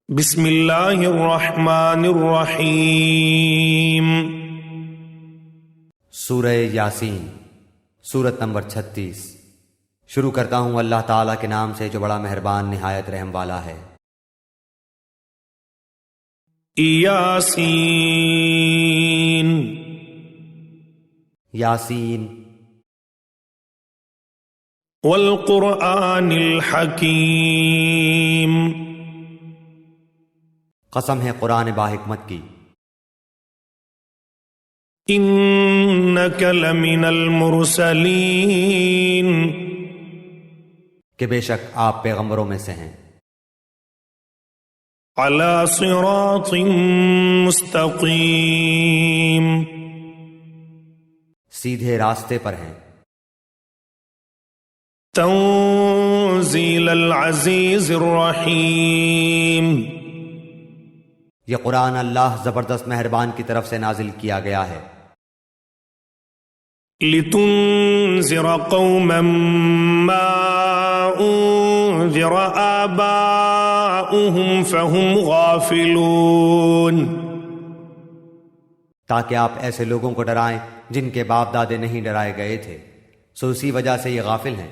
بسم اللہ الرحمن الرحیم۔ سورہ یاسین، سورت نمبر 36۔ شروع کرتا ہوں اللہ تعالیٰ کے نام سے جو بڑا مہربان نہایت رحم والا ہے۔ یاسین، یاسین، والقرآن الحکیم، قسم ہے قرآن باحکمت کی، انک لمن المرسلین، کہ بے شک آپ پیغمبروں میں سے ہیں، علی صراط مستقیم، سیدھے راستے پر ہیں، تنزیل العزیز الرحیم، یہ قرآن اللہ زبردست مہربان کی طرف سے نازل کیا گیا ہے، لتنذر قوما ما انذر آباؤهم فهم غافلون، تاکہ آپ ایسے لوگوں کو ڈرائیں جن کے باپ دادے نہیں ڈرائے گئے تھے، سو اسی وجہ سے یہ غافل ہیں۔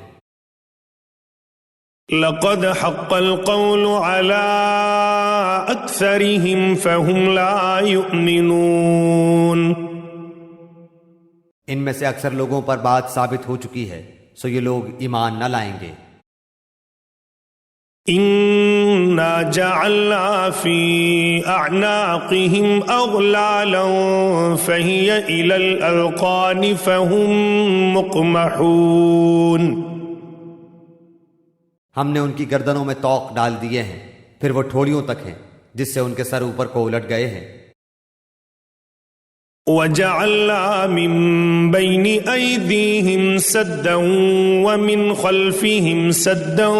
لقد حق القول على اکثرهم فهم لا يؤمنون، ان میں سے اکثر لوگوں پر بات ثابت ہو چکی ہے، سو یہ لوگ ایمان نہ لائیں گے۔ انا جعلنا في اعناقهم اغلالا فهي الى الاذقان فهم مقمحون، ہم نے ان کی گردنوں میں طوق ڈال دیے ہیں، پھر وہ ٹھوڑیوں تک ہیں، جس سے ان کے سر اوپر کو الٹ گئے ہیں۔ وَجَعَلْنَا مِن بَيْنِ أَيْدِيهِمْ سَدًّا وَمِنْ خَلْفِهِمْ سَدًّا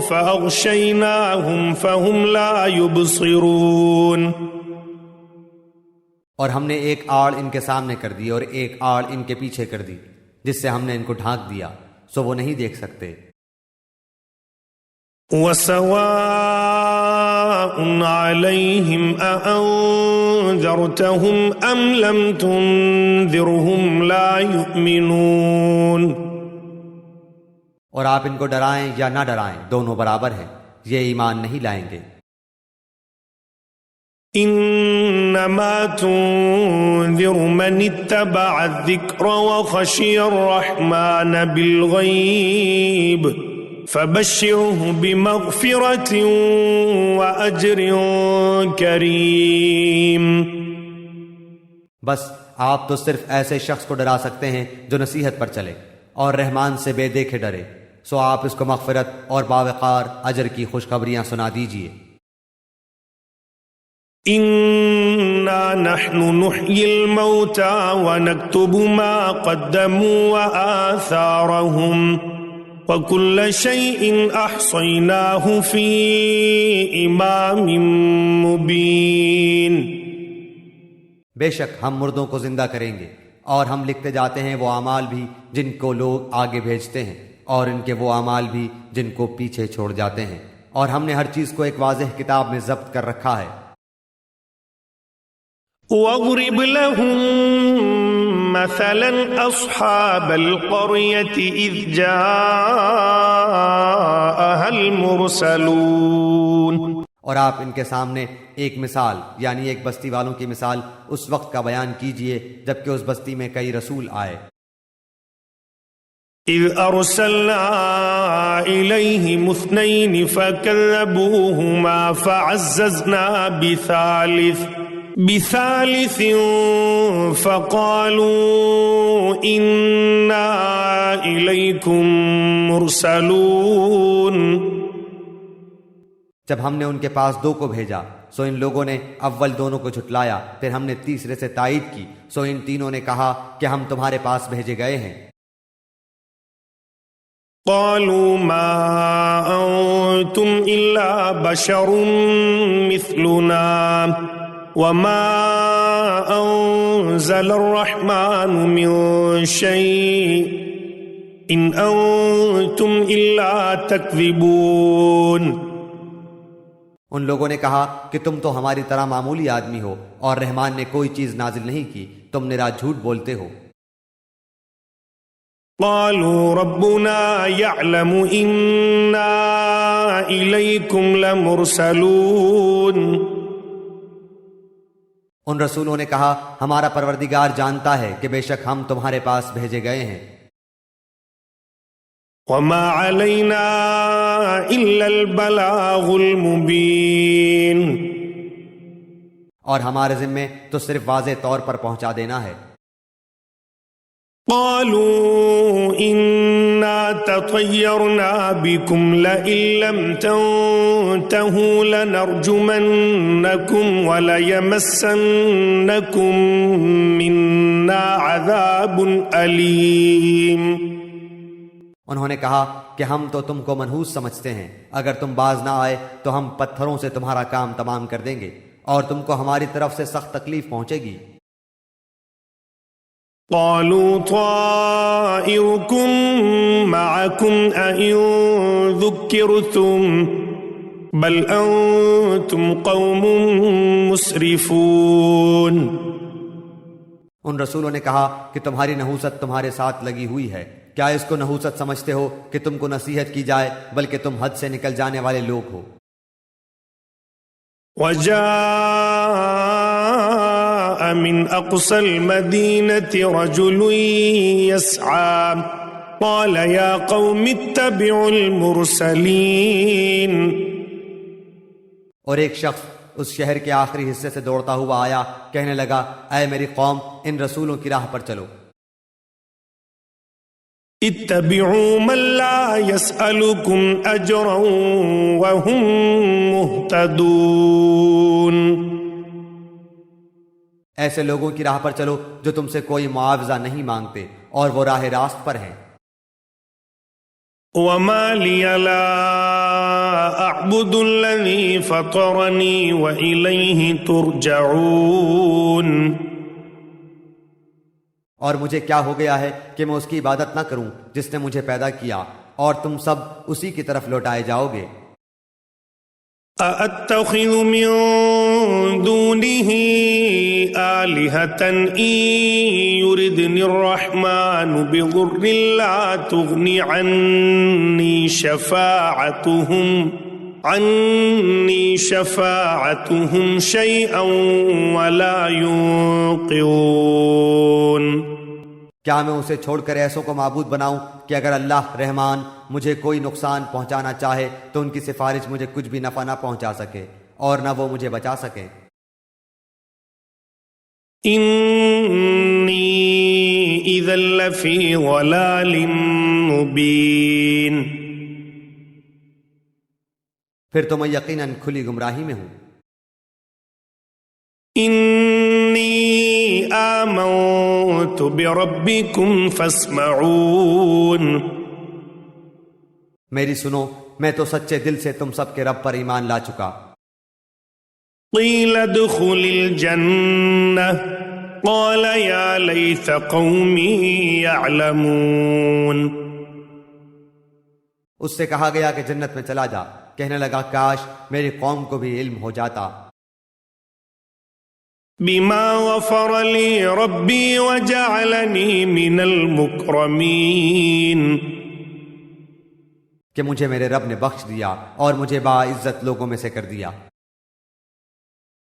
فَأَغْشَيْنَاهُمْ فَهُمْ لَا يُبْصِرُونَ، اور ہم نے ایک آڑ ان کے سامنے کر دی اور ایک آڑ ان کے پیچھے کر دی، جس سے ہم نے ان کو ڈھانک دیا، سو وہ نہیں دیکھ سکتے۔ وَسَوَاءٌ عَلَيْهِمْ أَأَنذَرْتَهُمْ أَمْ لَمْ تُنذِرْهُمْ لَا يُؤْمِنُونَ، اور آپ ان کو ڈرائیں یا نہ ڈرائیں دونوں برابر ہیں، یہ ایمان نہیں لائیں گے۔ انما تنذر من اتبع الذکر وخشی الرحمن بالغیب فبشره بمغفرة وأجر کریم، بس آپ تو صرف ایسے شخص کو ڈرا سکتے ہیں جو نصیحت پر چلے اور رحمان سے بے دیکھے ڈرے، سو آپ اس کو مغفرت اور باوقار اجر کی خوشخبریاں سنا دیجئے۔ انا نحن نحيي الموتى ونكتب ما قدموا وآثارهم وكل شيء احصيناه في امام مبين، بے شک ہم مردوں کو زندہ کریں گے اور ہم لکھتے جاتے ہیں وہ اعمال بھی جن کو لوگ آگے بھیجتے ہیں اور ان کے وہ اعمال بھی جن کو پیچھے چھوڑ جاتے ہیں، اور ہم نے ہر چیز کو ایک واضح کتاب میں ضبط کر رکھا ہے۔ واضرب لهم مثلا اصحاب القرية اذ جاءها المرسلون، اور آپ ان کے سامنے ایک مثال یعنی ایک بستی والوں کی مثال اس وقت کا بیان کیجئے جبکہ اس بستی میں کئی رسول آئے۔ اذ ارسلنا الیہم اثنین فکذبوہما فعززنا بثالث فقالوا انا الیکم مرسلون، جب ہم نے ان کے پاس دو کو بھیجا سو ان لوگوں نے اول دونوں کو جھٹلایا، پھر ہم نے تیسرے سے تائید کی، سو ان تینوں نے کہا کہ ہم تمہارے پاس بھیجے گئے ہیں۔ قالوا ما انتم الا بشر مثلنا وما انزل الرحمن من شيء ان انتم الا تکذبون، ان لوگوں نے کہا کہ تم تو ہماری طرح معمولی آدمی ہو اور رحمان نے کوئی چیز نازل نہیں کی، تم نرا جھوٹ بولتے ہو۔ قالوا ربنا يعلم إنا إليكم لمرسلون۔ ان رسولوں نے کہا ہمارا پروردگار جانتا ہے کہ بے شک ہم تمہارے پاس بھیجے گئے ہیں۔ وما علينا إلا البلاغ المبين۔ اور ہمارے ذمے تو صرف واضح طور پر پہنچا دینا ہے۔ قالوا إنا تطيرنا بكم لئن لم تنتهوا لنرجمنكم وليمسنكم منا عذاب أليم۔ انہوں نے کہا کہ ہم تو تم کو منحوس سمجھتے ہیں، اگر تم باز نہ آئے تو ہم پتھروں سے تمہارا کام تمام کر دیں گے اور تم کو ہماری طرف سے سخت تکلیف پہنچے گی۔ قالوا طائركم معكم أئن ذكرتم بل أنتم قوم مسرفون۔ ان رسولوں نے کہا کہ تمہاری نحوست تمہارے ساتھ لگی ہوئی ہے، کیا اس کو نحوست سمجھتے ہو کہ تم کو نصیحت کی جائے، بلکہ تم حد سے نکل جانے والے لوگ ہو۔ وجاء من أقصى المدينة رجل يسعى قال يا قوم اتبعوا المرسلين۔ اور ایک شخص اس شہر کے آخری حصے سے دوڑتا ہوا آیا، کہنے لگا اے میری قوم، ان رسولوں کی راہ پر چلو۔ اتبعوا من لا يسألكم أجرا وهم مهتدون۔ ایسے لوگوں کی راہ پر چلو جو تم سے کوئی معاوضہ نہیں مانگتے اور وہ راہ راست پر ہیں۔ وما لي لا أعبد الذي فطرني وإليه ترجعون۔ اور مجھے کیا ہو گیا ہے کہ میں اس کی عبادت نہ کروں جس نے مجھے پیدا کیا، اور تم سب اسی کی طرف لوٹائے جاؤ گے۔ أأتخذ من دونه آلهة إن يردني الرحمن بضر لا تغني عني شفاعتهم شيئا ولا ينقذون۔ کیا میں اسے چھوڑ کر ایسوں کو معبود بناؤں کہ اگر اللہ رحمان مجھے کوئی نقصان پہنچانا چاہے تو ان کی سفارش مجھے کچھ بھی نفع نہ پہنچا سکے اور نہ وہ مجھے بچا سکیں۔ انی اذا لفی ضلال مبین۔ پھر تو میں یقیناً کھلی گمراہی میں ہوں۔ انی آمنت بربکم فاسمعون۔ میری سنو، میں تو سچے دل سے تم سب کے رب پر ایمان لا چکا۔ قیل ادخل الجنہ قال یا لیت قومی یعلمون۔ اس سے کہا گیا کہ جنت میں چلا جا، کہنے لگا کاش میری قوم کو بھی علم ہو جاتا۔ بما غفر لی ربی وجعلنی من المکرمین۔ کہ مجھے میرے رب نے بخش دیا اور مجھے باعزت لوگوں میں سے کر دیا۔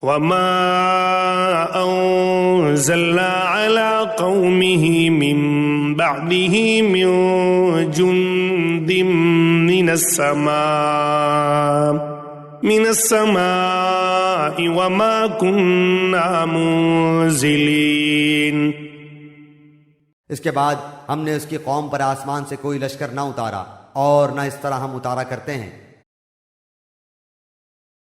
وما انزلنا على قومه من بعده من جند من السماء وما كنا منزلين۔ اس کے بعد ہم نے اس کی قوم پر آسمان سے کوئی لشکر نہ اتارا اور نہ اس طرح ہم اتارا کرتے ہیں۔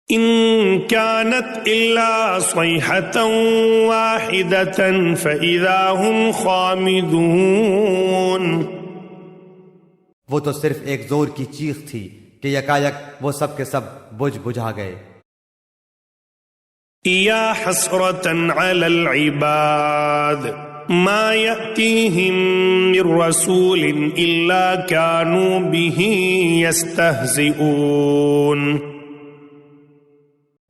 ان كانت الا صيحة واحدة فاذا هم خامدون۔ وہ تو صرف ایک زور کی چیخ تھی کہ یکایک وہ سب کے سب بجھا گئے۔ یا حسرة على العباد ما يأتيهم من رسول إلا كانوا به يستهزئون۔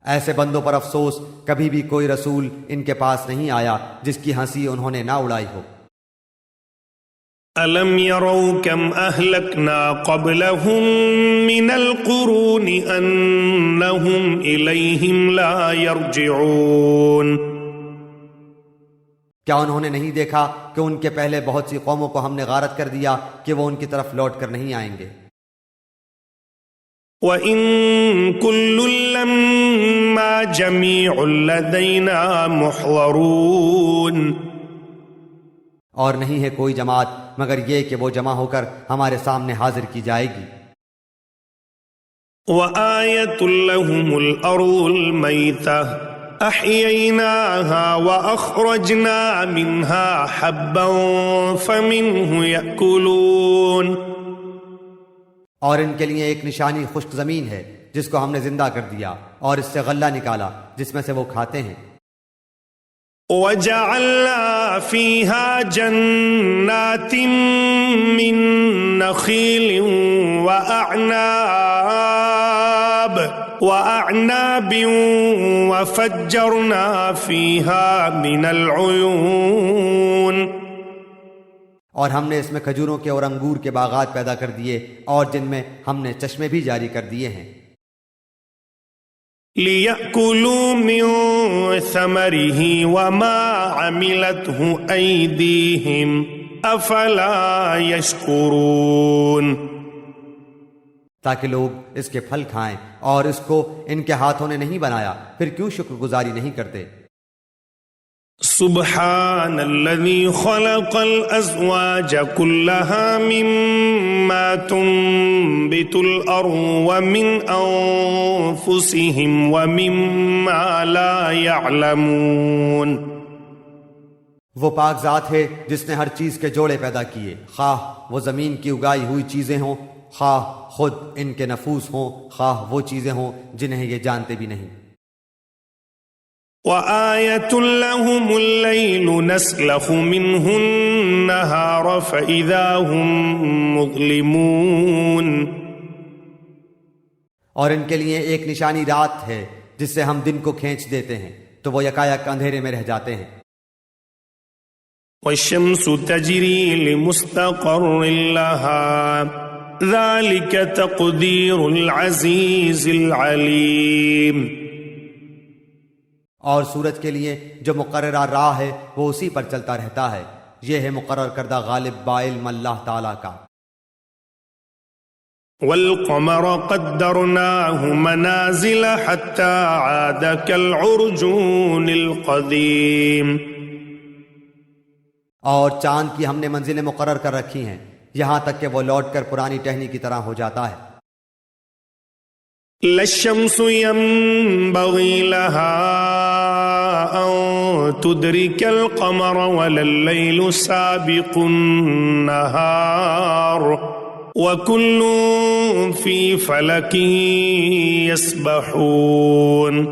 ایسے بندوں پر افسوس، کبھی بھی کوئی رسول ان کے پاس نہیں آیا جس کی ہنسی انہوں نے نہ اڑائی ہو۔ أَلَمْ يَرَوْا كَمْ أَهْلَكْنَا قَبْلَهُمْ مِنَ الْقُرُونِ أَنَّهُمْ إِلَيْهِمْ لَا يَرْجِعُونَ۔ کیا انہوں نے نہیں دیکھا کہ ان کے پہلے بہت سی قوموں کو ہم نے غارت کر دیا کہ وہ ان کی طرف لوٹ کر نہیں آئیں گے۔ وَإِن كُلٌّ لَّمَّا جَمِيعٌ لَّدَيْنَا مُحْضَرُونَ۔ اور نہیں ہے کوئی جماعت مگر یہ کہ وہ جمع ہو کر ہمارے سامنے حاضر کی جائے گی۔ وَآيَةٌ لَّهُمُ الْأَرْضُ الْمَيْتَةُ أَحْيَيْنَاهَا وَأَخْرَجْنَا مِنْهَا حَبًّا فَمِنْهُ يَأْكُلُونَ۔ اور ان کے لیے ایک نشانی خشک زمین ہے جس کو ہم نے زندہ کر دیا اور اس سے غلہ نکالا جس میں سے وہ کھاتے ہیں۔ وَجَعَلْنَا فِيهَا جَنَّاتٍ مِّن نَّخِيلٍ وَأَعْنَابٍ وَفَجَّرْنَا فِيهَا مِنَ الْعُيُونِ۔ اور ہم نے اس میں کھجوروں کے اور انگور کے باغات پیدا کر دیے اور جن میں ہم نے چشمے بھی جاری کر دیے ہیں۔ لِيَأْكُلُوا مِن ثَمَرِهِ وَمَا عَمِلَتْهُ أَيْدِيهِمْ أَفَلَا يَشْكُرُونَ۔ تاکہ لوگ اس کے پھل کھائیں اور اس کو ان کے ہاتھوں نے نہیں بنایا، پھر کیوں شکر گزاری نہیں کرتے؟ سبحان الذي خلق الأزواج كلها مما تنبت الأرض ومن أنفسهم ومما لا يعلمون۔ وہ پاک ذات ہے جس نے ہر چیز کے جوڑے پیدا کیے، خواہ وہ زمین کی اگائی ہوئی چیزیں ہوں، خواہ خود ان کے نفوس ہوں، خواہ وہ چیزیں ہوں جنہیں یہ جانتے بھی نہیں۔ وَآيَةٌ لَّهُمُ اللَّيْلُ نَسْلَخُ مِنْهُ النَّهَارَ فَإِذَا هُمْ مُظْلِمُونَ۔ اور ان کے لیے ایک نشانی رات ہے جس سے ہم دن کو کھینچ دیتے ہیں تو وہ یکایک اندھیرے میں رہ جاتے ہیں۔ وَالشَّمْسُ تَجْرِي لِمُسْتَقَرٍّ لَّهَا ذَلِكَ تَقْدِيرُ الْعَزِيزِ الْعَلِيمِ۔ اور سورج کے لیے جو مقررہ راہ ہے وہ اسی پر چلتا رہتا ہے، یہ ہے مقرر کردہ غالب بعلم اللہ تعالیٰ کا۔ وَالْقَمَرَ قَدَّرْنَاهُ مَنَازِلَ حَتَّى عَادَ كَالْعُرْجُونِ الْقَدِيمِ۔ اور چاند کی ہم نے منزلیں مقرر کر رکھی ہیں یہاں تک کہ وہ لوٹ کر پرانی ٹہنی کی طرح ہو جاتا ہے۔ لَا الشَّمْسُ يَنبَغِي لَهَا أَن تُدْرِكَ الْقَمَرَ وَلَا اللَّيْلُ سَابِقُ النَّهَارِ وَكُلٌّ فِي فَلَكٍ يَسْبَحُونَ۔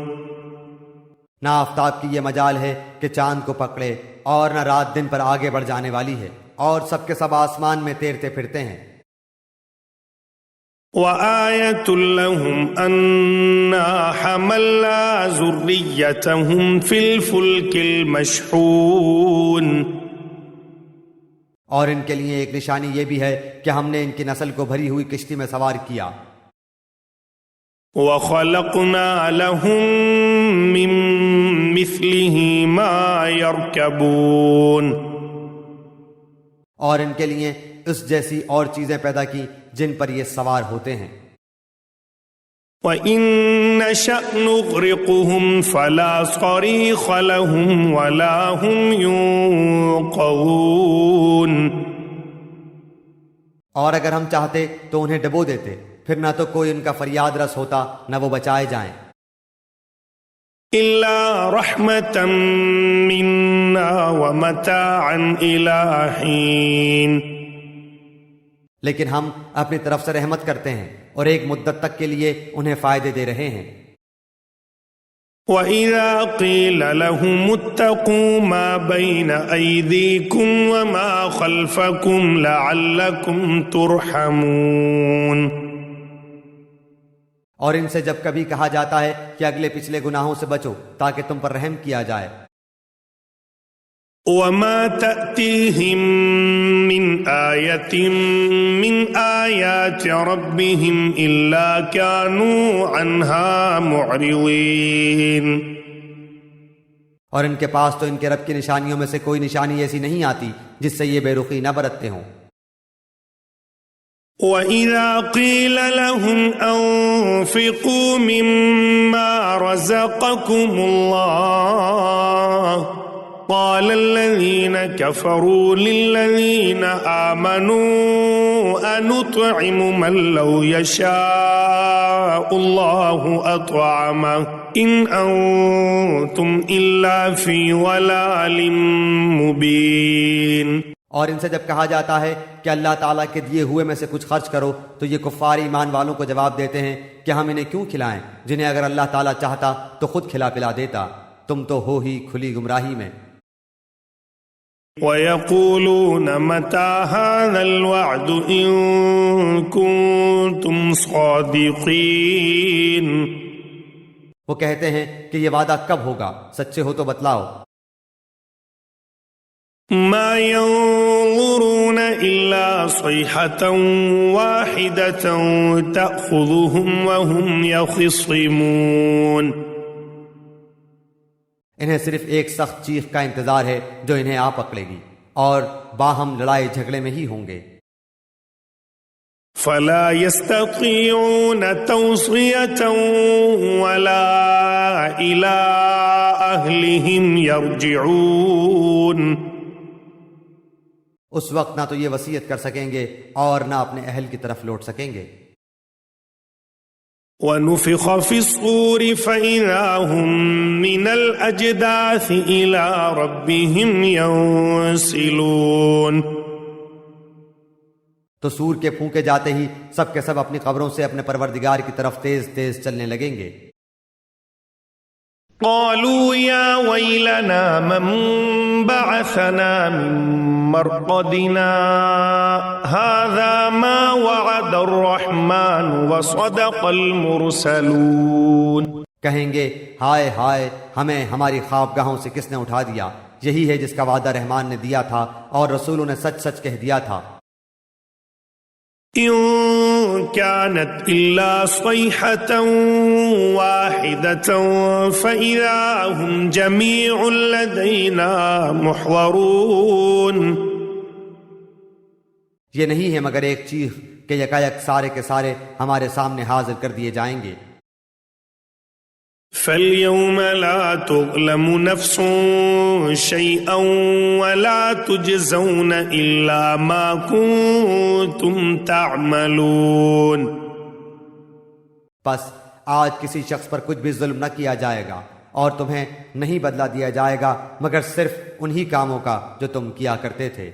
نہ آفتاب کی یہ مجال ہے کہ چاند کو پکڑے اور نہ رات دن پر آگے بڑھ جانے والی ہے، اور سب کے سب آسمان میں تیرتے پھرتے ہیں۔ وَآيَةٌ لَّهُمْ أَنَّا حَمَلْنَا ذُرِّيَّتَهُمْ فِي الْفُلْكِ الْمَشْحُونِ۔ اور ان کے لیے ایک نشانی یہ بھی ہے کہ ہم نے ان کی نسل کو بھری ہوئی کشتی میں سوار کیا۔ وَخَلَقْنَا لَهُم مِّن مِّثْلِهِ مَا يَرْكَبُونَ۔ اور ان کے لیے اس جیسی اور چیزیں پیدا کی جن پر یہ سوار ہوتے ہیں۔ وَإِن نَّشَأْ نُغْرِقْهُمْ فَلَا صَرِيخَ لَهُمْ وَلَا هُمْ يُنقَذُونَ۔ اور اگر ہم چاہتے تو انہیں ڈبو دیتے، پھر نہ تو کوئی ان کا فریاد رس ہوتا نہ وہ بچائے جائیں۔ إِلَّا رَحْمَةً مِّنَّا وَمَتَاعًا إِلَىٰ حِينٍ۔ لیکن ہم اپنی طرف سے رحمت کرتے ہیں اور ایک مدت تک کے لیے انہیں فائدے دے رہے ہیں۔ وَإِذَا قِيلَ لَهُمُ اتَّقُوا مَا بَيْنَ أَيْدِيكُمْ وَمَا خَلْفَكُمْ لَعَلَّكُمْ تُرْحَمُونَ۔ اور ان سے جب کبھی کہا جاتا ہے کہ اگلے پچھلے گناہوں سے بچو تاکہ تم پر رحم کیا جائے، وما تأتيهم من آية من آيات ربهم إلا كانوا عنها معرضين، اور ان کے پاس تو ان کے رب کی نشانیوں میں سے کوئی نشانی ایسی نہیں آتی جس سے یہ بے رخی نہ برتتے ہوں۔ وَإِذَا قِيلَ لَهُمْ أَنفِقُوا مِمَّا رَزَقَكُمُ اللَّهُ قال الذين كفروا للذين آمنوا أنطعم من لو يشاء الله أطعمه إن أنتم إلا في ضلال مبين۔ اور ان سے جب کہا جاتا ہے کہ اللہ تعالیٰ کے دیے ہوئے میں سے کچھ خرچ کرو تو یہ کفار ایمان والوں کو جواب دیتے ہیں کہ ہم انہیں کیوں کھلائیں جنہیں اگر اللہ تعالیٰ چاہتا تو خود کھلا پلا دیتا، تم تو ہو ہی کھلی گمراہی میں۔ وَيَقُولُونَ مَتَى هَذَا الْوَعْدُ إِن كُنتُمْ صَادِقِينَ، وہ کہتے ہیں کہ یہ وعدہ کب ہوگا، سچے ہو تو بتلاؤ۔ مَا يَنظُرُونَ إِلَّا صَيْحَةً وَاحِدَةً تَأْخُذُهُمْ وَهُمْ يَخِصِّمُونَ، انہیں صرف ایک سخت چیخ کا انتظار ہے جو انہیں آ پکڑے گی، اور باہم لڑائی جھگڑے میں ہی ہوں گے۔ فَلَا يَسْتَطِيعُونَ تَوْصِيَةً وَلَا إِلَىٰ أَهْلِهِمْ يَرْجِعُونَ، اس وقت نہ تو یہ وصیت کر سکیں گے اور نہ اپنے اہل کی طرف لوٹ سکیں گے۔ وَنُفِخَ فِي الصُّورِ فَإِذَا هُم مِّنَ الْأَجْدَاثِ إِلَىٰ رَبِّهِمْ يَنسِلُونَ، تو سور کے پھونکے جاتے ہی سب کے سب اپنی قبروں سے اپنے پروردگار کی طرف تیز تیز چلنے لگیں گے۔ قالوا يا ويلنا من بعثنا من مرقدنا هذا ما وعد الرحمن وصدق المرسلون، کہیں گے ہائے ہائے ہمیں ہماری خوابگاہوں سے کس نے اٹھا دیا، یہی ہے جس کا وعدہ رحمان نے دیا تھا اور رسولوں نے سچ سچ کہہ دیا تھا۔ إن كانت إلا صيحة واحدة فإذا هم جميع لدينا محضرون، یہ نہیں ہے مگر ایک چیخ کہ یکایک سارے کے سارے ہمارے سامنے حاضر کر دیے جائیں گے۔ فَالْيَوْمَ لَا تُظْلَمُ نَفْسٌ شَيْئًا وَلَا تُجْزَوْنَ إِلَّا مَا كُنتُمْ تَعْمَلُونَ، بس آج کسی شخص پر کچھ بھی ظلم نہ کیا جائے گا اور تمہیں نہیں بدلہ دیا جائے گا مگر صرف انہی کاموں کا جو تم کیا کرتے تھے۔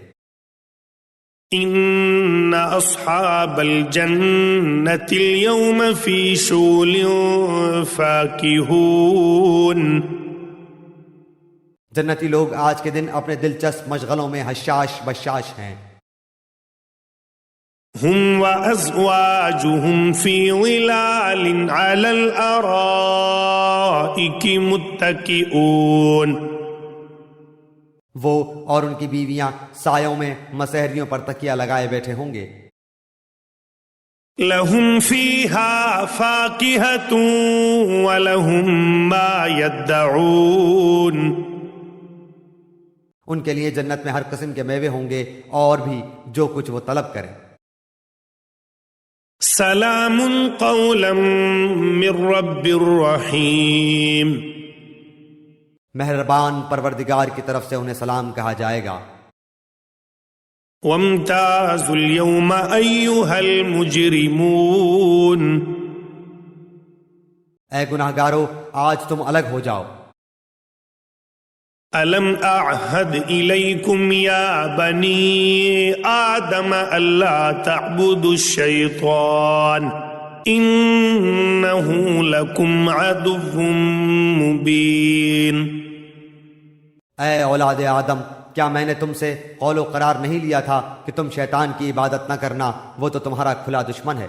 إن أصحاب الجنة اليوم في شغل فاكهون، جنتی لوگ آج کے دن اپنے دلچسپ مشغلوں میں حشاش بشاش ہیں۔ هم وأزواجهم في ظلال على الأرائك متكئون، وہ اور ان کی بیویاں سایوں میں مسہریوں پر تکیہ لگائے بیٹھے ہوں گے۔ لهم فيها فاكهة ولهم ما يدعون، ان کے لیے جنت میں ہر قسم کے میوے ہوں گے اور بھی جو کچھ وہ طلب کریں۔ سلام قولا من رب الرحیم، مہربان پروردگار کی طرف سے انہیں سلام کہا جائے گا۔ وامتازوا اليوم أيها المجرمون، اے گناہگارو آج تم الگ ہو جاؤ۔ ألم أعهد إليكم يا بني آدم ألا تعبدوا الشيطان إنه لكم عدو مبين، اے اولاد آدم کیا میں نے تم سے قول و قرار نہیں لیا تھا کہ تم شیطان کی عبادت نہ کرنا، وہ تو تمہارا کھلا دشمن ہے۔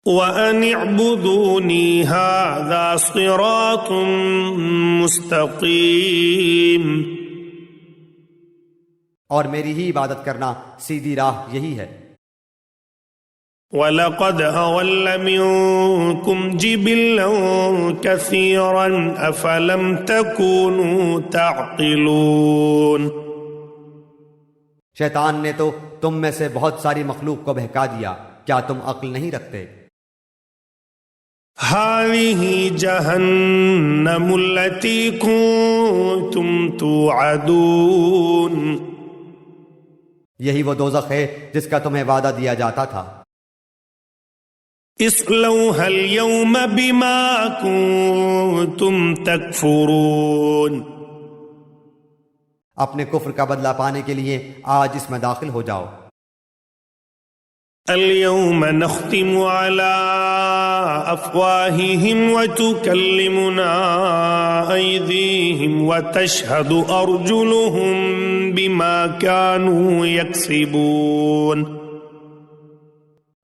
وَأَنِ اعْبُدُونِي هَذَا صِرَاطٌ مُسْتَقِيمٌ، اور میری ہی عبادت کرنا سیدھی راہ یہی ہے۔ وَلَقَدْ أَضَلَّ مِنكُمْ جِبِلًّا كَثِيرًا أَفَلَمْ تَكُونُوا تَعْقِلُونَ، شیطان نے تو تم میں سے بہت ساری مخلوق کو بہکا دیا، کیا تم عقل نہیں رکھتے؟ هَذِهِ جَهَنَّمُ الَّتِي كُنتُمْ تُوعَدُونَ، یہی وہ دوزخ ہے جس کا تمہیں وعدہ دیا جاتا تھا۔ اصلوها اليوم بما كنتم تكفرون، اپنے کفر کا بدلہ پانے کے لیے آج اس میں داخل ہو جاؤ۔ اليوم نختم على افواههم وتكلمنا ايديهم وتشهد ارجلهم بما كانوا يكسبون،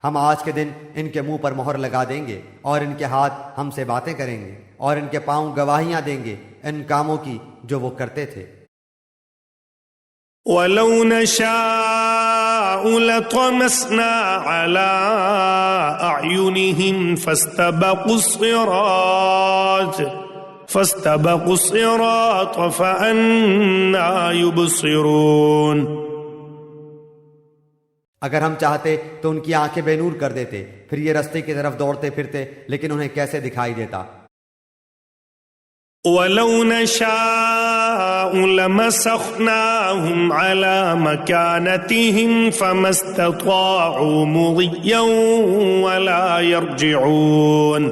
ہم آج کے دن ان کے منہ پر مہر لگا دیں گے اور ان کے ہاتھ ہم سے باتیں کریں گے اور ان کے پاؤں گواہیاں دیں گے ان کاموں کی جو وہ کرتے تھے۔ وَلَوْ نَشَاءُ لَطَمَسْنَا عَلَىٰ أَعْيُنِهِمْ فَاسْتَبَقُوا الصِّرَاطَ فَأَنَّىٰ يُبْصِرُونَ، اگر ہم چاہتے تو ان کی آنکھیں بے نور کر دیتے، پھر یہ رستے کی طرف دوڑتے پھرتے، لیکن انہیں کیسے دکھائی دیتا۔ وَلَوْ نَشَاءُ لَمَسَخْنَاهُمْ عَلَىٰ مَكَانَتِهِمْ فَمَا اسْتَطَاعُوا مُضِيًّا وَلَا يَرْجِعُونَ،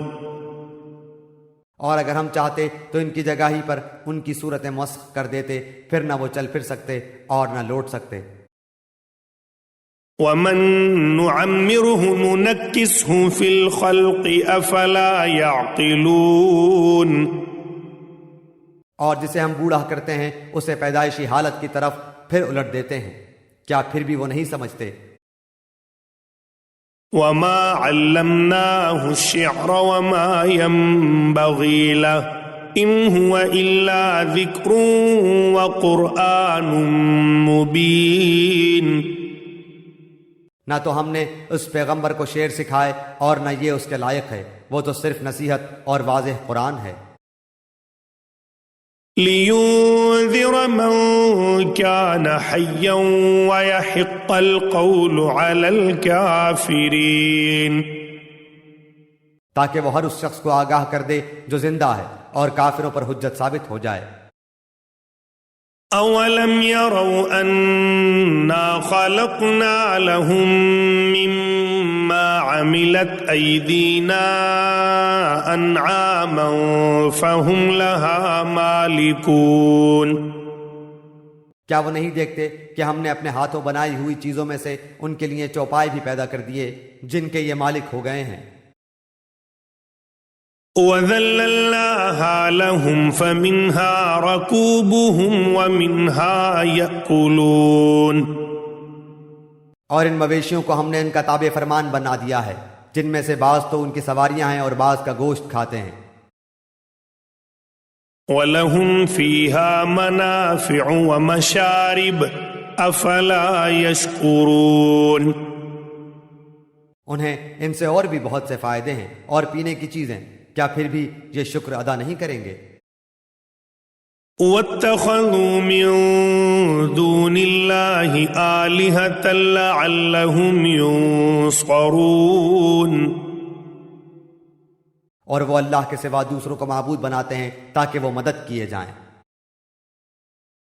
اور اگر ہم چاہتے تو ان کی جگہ ہی پر ان کی صورتیں مسخ کر دیتے، پھر نہ وہ چل پھر سکتے اور نہ لوٹ سکتے۔ وَمَن نُعَمِّرْهُ نُنَكِّسْهُ فِي الْخَلْقِ أَفَلَا يَعْقِلُونَ، اور جسے ہم بوڑھا کرتے ہیں اسے پیدائشی حالت کی طرف پھر الٹ دیتے ہیں، کیا پھر بھی وہ نہیں سمجھتے؟ وَمَا عَلَّمْنَاهُ الشِّعْرَ وَمَا يَنبَغِي لَهُ إِنْ هُوَ إِلَّا ذِكْرٌ وَقُرْآنٌ مُبِينٌ، نہ تو ہم نے اس پیغمبر کو شعر سکھائے اور نہ یہ اس کے لائق ہے، وہ تو صرف نصیحت اور واضح قرآن ہے۔ لِيُنذِرَ مَن كَانَ حَيًّا وَيَحِقَّ الْقَوْلُ عَلَى الْكَافِرِينَ، تاکہ وہ ہر اس شخص کو آگاہ کر دے جو زندہ ہے اور کافروں پر حجت ثابت ہو جائے۔ أَوَلَمْ يَرَوْا أَنَّا خَلَقْنَا لَهُم مِّمَّا عَمِلَتْ أَيْدِينَا أَنْعَامًا فَهُمْ لَهَا مَالِكُونَ، کیا وہ نہیں دیکھتے کہ ہم نے اپنے ہاتھوں بنائی ہوئی چیزوں میں سے ان کے لیے چوپائے بھی پیدا کر دیے جن کے یہ مالک ہو گئے ہیں۔ وَذَلَّلْنَاهَا لَهُمْ فَمِنْهَا رَكُوبُهُمْ وَمِنْهَا يَأْكُلُونَ، اور ان مویشیوں کو ہم نے ان کا تابع فرمان بنا دیا ہے، جن میں سے بعض تو ان کی سواریاں ہیں اور بعض کا گوشت کھاتے ہیں۔ وَلَهُمْ فِيهَا مَنَافِعُ وَمَشَارِبُ أَفَلَا يَشْكُرُونَ، انہیں ان سے اور بھی بہت سے فائدے ہیں اور پینے کی چیزیں، کیا پھر بھی یہ شکر ادا نہیں کریں گے؟ وَاتَّخَذُوا مِن دُونِ اللَّهِ آلِهَةً لَعَلَّهُمْ يُنصَرُونَ، اور وہ اللہ کے سوا دوسروں کو معبود بناتے ہیں تاکہ وہ مدد کیے جائیں۔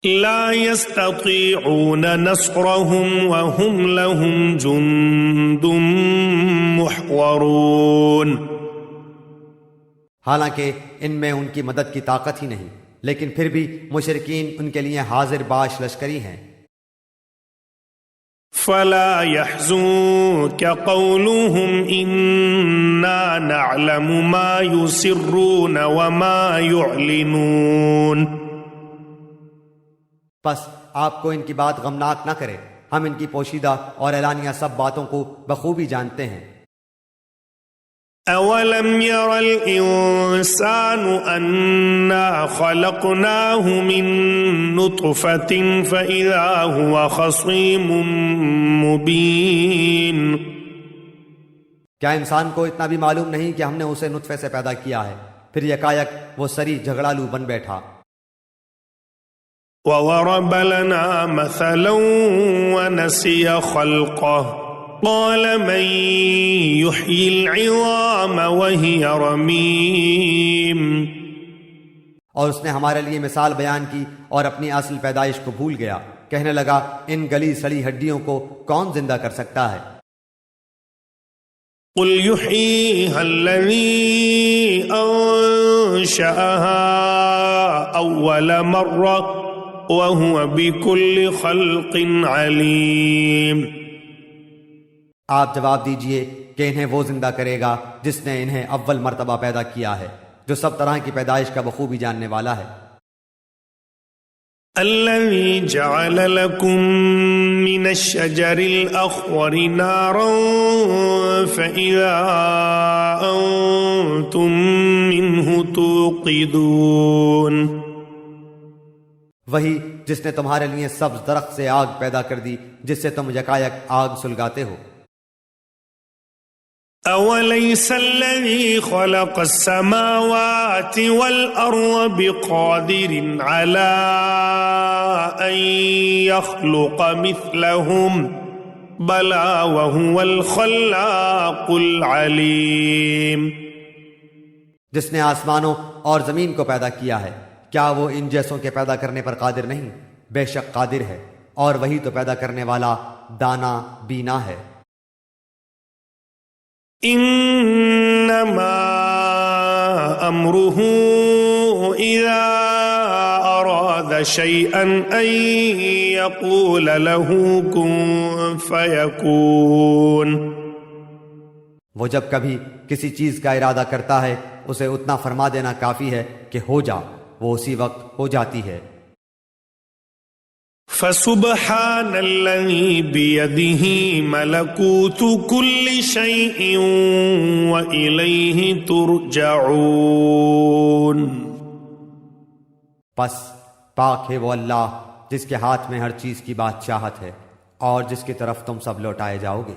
لا يستطيعون نصرهم وهم لهم جند محضرون، حالانکہ ان میں ان کی مدد کی طاقت ہی نہیں، لیکن پھر بھی مشرکین ان کے لیے حاضر باش لشکری ہیں۔ فلا يحزنك قولهم إنا نعلم ما يسرون وما يعلنون، پس آپ کو ان کی بات غمناک نہ کرے، ہم ان کی پوشیدہ اور اعلانیہ سب باتوں کو بخوبی جانتے ہیں۔ أولم ير الإنسان أنا خلقناه من نطفة فإذا هو خصيم مبين. کیا انسان کو اتنا بھی معلوم نہیں کہ ہم نے اسے نطفے سے پیدا کیا ہے، پھر یکایک وہ سری جھگڑالو بن بیٹھا. وَضَرَبَ لَنَا مَثَلًا وَنَسِيَ خَلْقَهُ قال من يحيي العظام وهي رميم. اور اس نے ہمارے لیے مثال بیان کی اور اپنی اصل پیدائش کو بھول گیا. کہنے لگا ان گلی سڑی ہڈیوں کو کون زندہ کر سکتا ہے؟ قل يحييها الذي أنشأها أول مرة وهو بكل خلق عليم. آپ جواب دیجئے کہ انہیں وہ زندہ کرے گا جس نے انہیں اول مرتبہ پیدا کیا ہے، جو سب طرح کی پیدائش کا بخوبی جاننے والا ہے. الذي جعل لكم من الشجر الأخضر نارا فإذا أنتم منه توقدون. وہی جس نے تمہارے لیے سبز درخت سے آگ پیدا کر دی جس سے تم یکایک آگ سلگاتے ہو. أوليس الذي خلق السماوات والأرض بقادر على أن يخلق مثلهم بلى وهو الخلاق العليم. جس نے آسمانوں اور زمین کو پیدا کیا ہے، کیا وہ ان جیسوں کے پیدا کرنے پر قادر نہیں؟ بے شک قادر ہے، اور وہی تو پیدا کرنے والا دانا بینا ہے. انما امره اذا اراد شيئا ان يقول له كن فيكون. وہ جب کبھی کسی چیز کا ارادہ کرتا ہے اسے اتنا فرما دینا کافی ہے کہ ہو جا، وہ اسی وقت ہو جاتی ہے. فسبحان الذي بيده ملكوت كل شيء وإليه ترجعون. پس پاک ہے وہ اللہ جس کے ہاتھ میں ہر چیز کی بادشاہت ہے اور جس کی طرف تم سب لوٹائے جاؤ گے.